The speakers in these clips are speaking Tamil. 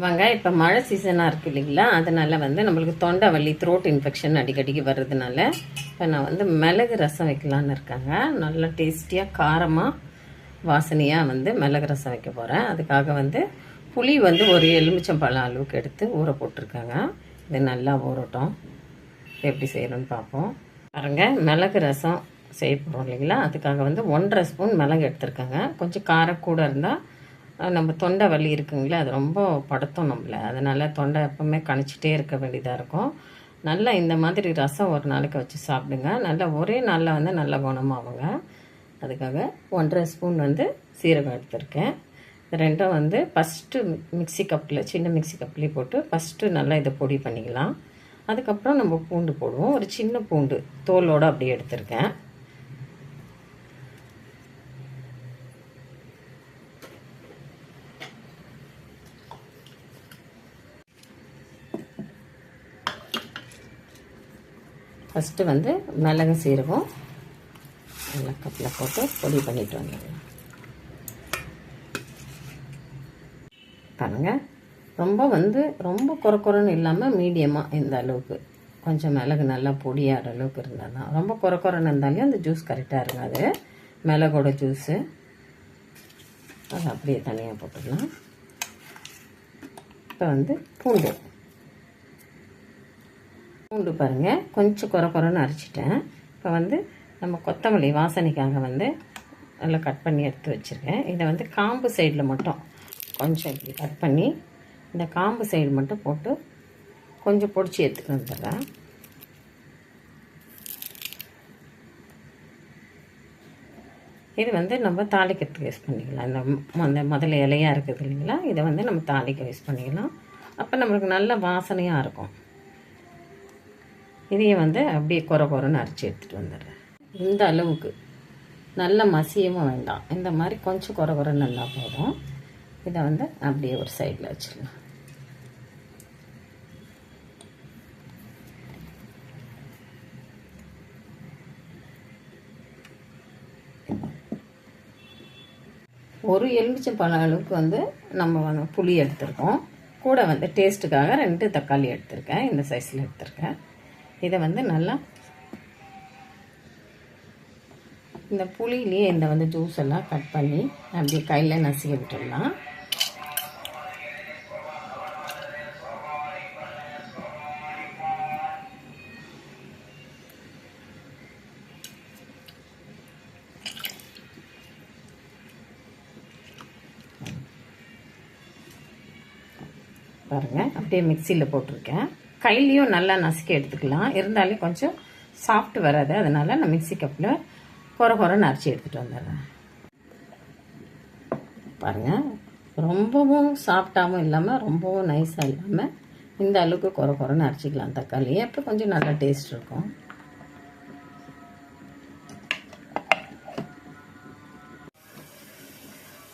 வாங்க. இப்போ மழை சீசனாக இருக்குது இல்லைங்களா, அதனால் நம்மளுக்கு தொண்டை வலி, த்ரோட் இன்ஃபெக்ஷன் அடிக்கடிக்கு வர்றதுனால இப்போ நான் மிளகு ரசம் வைக்கலான்னு இருக்கேங்க. நல்லா டேஸ்டியாக காரமாக வாசனையாக மிளகு ரசம் வைக்க போகிறேன். அதுக்காக புளி ஒரு எலுமிச்சம்பழம் அளவுக்கு எடுத்து ஊற போட்டிருக்காங்க. இது நல்லா ஊறட்டும். எப்படி செய்யணும்னு பார்ப்போம். பாருங்க, மிளகு ரசம் செய்ய போகிறோம் இல்லைங்களா, அதுக்காக 1.5 ஸ்பூன் மிளகு எடுத்துருக்காங்க. கொஞ்சம் காரம் கூட இருந்தால் நம்ம தொண்டை வலி இருக்குங்களா, அது ரொம்ப படுத்தும் நம்மளை. அதனால் தொண்டை எப்போவுமே கணிச்சிட்டே இருக்க வேண்டியதாக இருக்கும். நல்லா இந்த மாதிரி ரசம் ஒரு நாளைக்கு வச்சு சாப்பிடுங்க. நல்லா ஒரே நாளில் நல்லா குணமாகுங்க. அதுக்காக 1.5 ஸ்பூன் சீரகம் எடுத்திருக்கேன். இது ரெண்டும் ஃபஸ்ட்டு மிக்சி கப்பில், சின்ன மிக்சி கப்லேயே போட்டு ஃபஸ்ட்டு நல்லா இதை பொடி பண்ணிக்கலாம். அதுக்கப்புறம் நம்ம பூண்டு போடுவோம். ஒரு சின்ன பூண்டு தோலோடு அப்படியே எடுத்திருக்கேன். ஃபஸ்ட்டு மிளகு சீரகம் நல்லா கப்பில் போட்டு பொடி பண்ணிட்டு வந்துடலாம். பாருங்கள், ரொம்ப குறைன்னு இல்லாமல் மீடியமாக இந்த அளவுக்கு கொஞ்சம் மிளகு நல்லா பொடியாகிற அளவுக்கு இருந்தால் தான். ரொம்ப குறைன்னு இருந்தாலே அந்த ஜூஸ் கரெக்டாக இருக்காது. மிளகோட ஜூஸு அதை அப்படியே தனியாக போட்டுக்கலாம். இப்போ பூண்டு பாருங்கள், கொஞ்சம் குறைன்னு அரைச்சிட்டேன். இப்போ நம்ம கொத்தமல்லி வாசனைக்காக நல்லா கட் பண்ணி எடுத்து வச்சுருக்கேன். இதை காம்பு சைடில் மட்டும் கொஞ்சம் இப்படி கட் பண்ணி இந்த காம்பு சைடு மட்டும் போட்டு கொஞ்சம் பொடிச்சு எடுத்துகிட்டு வந்துடுறேன். இது நம்ம தாளிக்கிறதுக்கு யூஸ் பண்ணிக்கலாம். இந்த முதல்ல இலையாக இருக்குது இல்லைங்களா, இதை நம்ம தாளிக்க யூஸ் பண்ணிக்கலாம். அப்போ நம்மளுக்கு நல்ல வாசனையாக இருக்கும். இதையும் அப்படியே குறைன்னு அரைச்சி எடுத்துகிட்டு வந்துடுறேன். இந்த அளவுக்கு நல்ல மசியவும் வேண்டாம், இந்த மாதிரி கொஞ்சம் குறைன்னு இருந்தால் போதும். இதை அப்படியே ஒரு சைடில் வச்சிடலாம். ஒரு எலுமிச்சம்பழம் அளவுக்கு நம்ம புளி எடுத்துருக்கோம். கூட டேஸ்ட்டுக்காக 2 தக்காளி எடுத்திருக்கேன். இந்த சைஸில் எடுத்திருக்கேன். இதை நல்லா இந்த புளியிலேயே இந்த ஜூஸ் எல்லாம் கட் பண்ணி அப்படியே கையில் நசுக்கி விட்டுடலாம். பாருங்கள், அப்படியே மிக்சியில் போட்டிருக்கேன். கையிலையும் நல்லா நசுக்கி எடுத்துக்கலாம். இருந்தாலும் கொஞ்சம் சாஃப்ட் வராது, அதனால் நான் மிக்சி கப்பில் குறைன்னு அரைச்சி எடுத்துகிட்டு வந்துடுறேன். பாருங்கள், ரொம்பவும் சாஃப்டாகவும் இல்லாமல் ரொம்பவும் நைஸாக இல்லாமல் இந்த அளவுக்கு குறைன்னு அரைச்சிக்கலாம் தக்காளியை. அப்போ கொஞ்சம் நல்லா டேஸ்ட் இருக்கும்.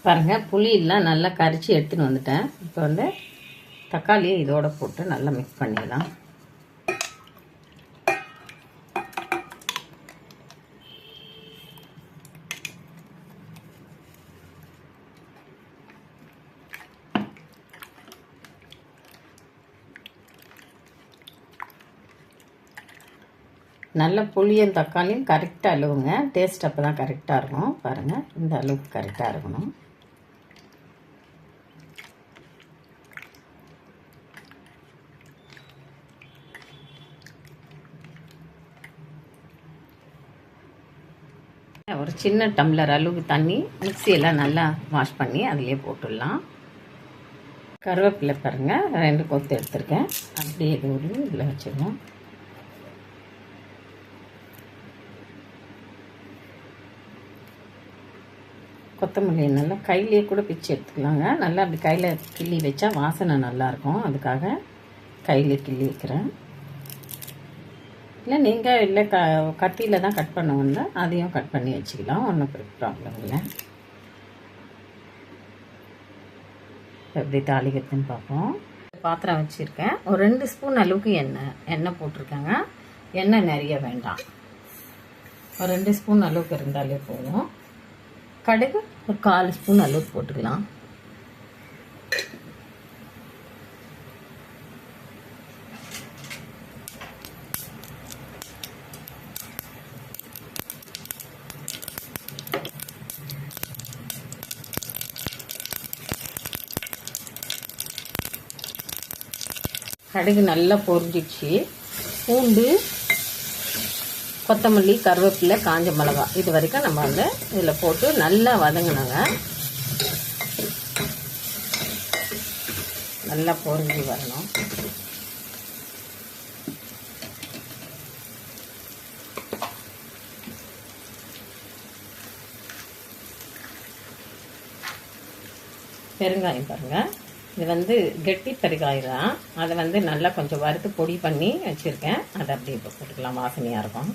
பாருங்கள், புளியெல்லாம் நல்லா கரைச்சி எடுத்துன்னு வந்துட்டேன். இப்போ தக்காளியை இதோடு போட்டு நல்லா மிக்ஸ் பண்ணிடலாம். நல்ல புளியும் தக்காளியும் கரெக்டாக அழுவுங்க. டேஸ்ட் அப்போ தான் கரெக்டாக இருக்கும். பாருங்கள், இந்த அளவுக்கு கரெக்டாக இருக்கணும். ஒரு சின்ன டம்ளர் அளவுக்கு தண்ணி மிக்சியெல்லாம் நல்லா வாஷ் பண்ணி அதிலே போட்டுடலாம். கருவேப்பிலை பாருங்கள், 2 கொத்து எடுத்துருக்கேன். அப்படியே இது ஒரு இதில் வச்சுருவோம். கொத்தமல்லி நல்லா கையிலேயே கூட பிச்சு எடுத்துக்கலாங்க. நல்லா அப்படி கையில் கிள்ளி வச்சா வாசனை நல்லாயிருக்கும். அதுக்காக கையிலே கிள்ளி வைக்கிறேன். இல்லை நீங்கள் இல்லை கத்தியில் தான் கட் பண்ணுவோம்ல, அதையும் கட் பண்ணி வச்சுக்கலாம். ஒன்றும் ப்ராப்ளம் இல்லை. எப்படி தாளிக்கிறதுன்னு பார்ப்போம். பாத்திரம் வச்சுருக்கேன். ஒரு 2 ஸ்பூன் அளவுக்கு எண்ணெய் போட்டிருக்கேங்க. எண்ணெய் நிறைய வேண்டாம், ஒரு 2 ஸ்பூன் அளவுக்கு இருந்தாலே போதும். கடுகு ஒரு 1/4 ஸ்பூன் அளவுக்கு போட்டுக்கலாம். கடுகு நல்லா பொரிஞ்சிடுச்சு. பூண்டு, கொத்தமல்லி, கருவேப்பிலை, காஞ்ச மிளகா இது வரைக்கும் நம்ம வந்து இதில் போட்டு நல்லா வதங்கினாங்க. நல்லா பொரிஞ்சு வரணும். பெருங்காயம் பாருங்கள், இது வந்து கெட்டி பெருங்காயம் தான். அதை வந்து நல்லா கொஞ்சம் வறுத்து பொடி பண்ணி வச்சுருக்கேன். அதை அப்படியே இப்போ போட்டுக்கலாம், வாசனையாக இருக்கும்.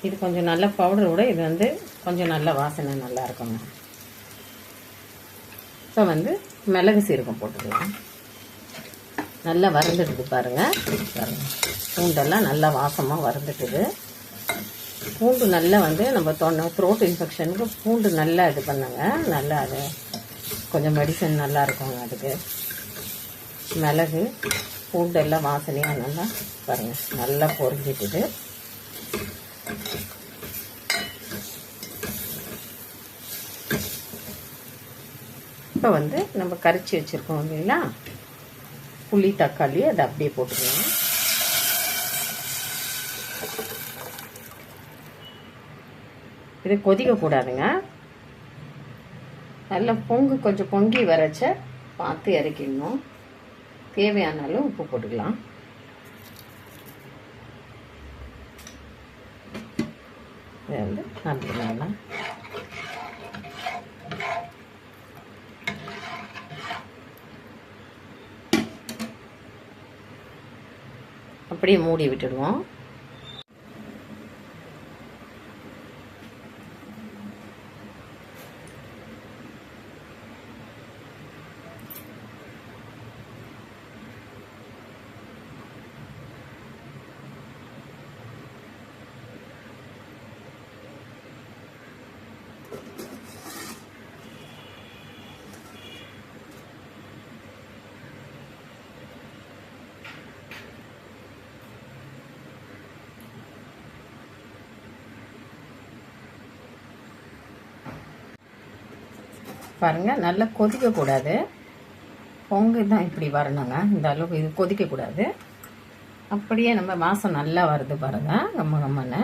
இது கொஞ்சம் நல்ல பவுடரோட இது வந்து கொஞ்சம் நல்ல வாசனை நல்லா இருக்குங்க. இப்போ வந்து மிளகு சீரகம் போட்டுக்கலாம். நல்லா வறுந்துட்டுது பாருங்கள். பூண்டெல்லாம் நல்லா வாசமாக வறுந்துட்டுது. பூண்டு நல்லா வந்து நம்ம த்ரோட் இன்ஃபெக்ஷனுக்கு பூண்டு நல்லா இது பண்ணுங்க. நல்லா அது கொஞ்சம் மெடிசன் நல்லா இருக்குங்க அதுக்கு. மிளகு பூண்டெல்லாம் வாசனையாக நல்லா பாருங்கள் நல்லா பொரிஞ்சிட்டுது. இப்போ வந்து நம்ம கரைச்சி வச்சுருக்கோம் இல்லைங்களா புளி, தக்காளி, அதை அப்படியே போட்டுக்கலாம். இது கொதிக்கக்கூடாதுங்க. நல்லா கொஞ்சம் பொங்கி வரைச்ச பார்த்து இறக்கிடணும். தேவையானாலும் உப்பு போட்டுக்கலாம். இது வந்து அப்படின்னா அப்படியே மூடி விட்டுடுவோம். பாருங்கள், நல்லா கொதிக்கக்கூடாது. பொங்கு தான் இப்படி வரணுங்க. இந்த அளவுக்கு இது கொதிக்கக்கூடாது. அப்படியே நம்ம வாசம் நல்லா வருது பாருங்கள், கம்மன்னு.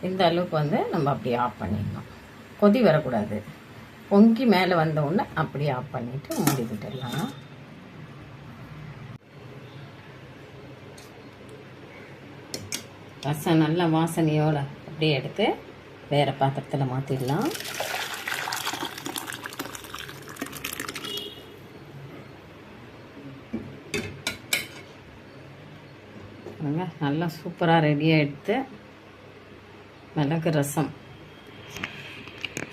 இந்த அளவுக்கு வந்து நம்ம அப்படியே ஆஃப் பண்ணிடணும். கொதி வரக்கூடாது. பொங்கி மேலே வந்த உடனே அப்படியே ஆஃப் பண்ணிவிட்டு மூடி விட்டுடலாம். ரசம் நல்ல வாசனையோடு அப்படியே எடுத்து வேறு பாத்திரத்தில் மாற்றிடலாம். நல்லா சூப்பராக ரெடியாக எடுத்து மிளகு ரசம்.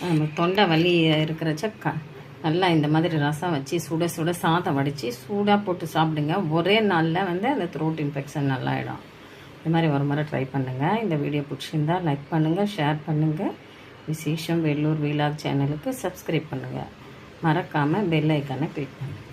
நம்ம தொண்டை வலி இருக்கிறச்ச நல்லா இந்த மாதிரி ரசம் வச்சு சுட சுட சாதம் வடித்து சூடாக போட்டு சாப்பிடுங்க. ஒரே நாளில் வந்து அந்த த்ரோட் இன்ஃபெக்ஷன் நல்லா ஆகிடும். இந்த மாதிரி ஒரு முறை ட்ரை பண்ணுங்கள். இந்த வீடியோ பிடிச்சிருந்தா லைக் பண்ணுங்கள், ஷேர் பண்ணுங்கள். விசேஷம் வெள்ளூர் வீலாக் சேனலுக்கு சப்ஸ்கிரைப் பண்ணுங்கள். மறக்காமல் பெல் ஐக்கானை கிளிக் பண்ணுங்கள்.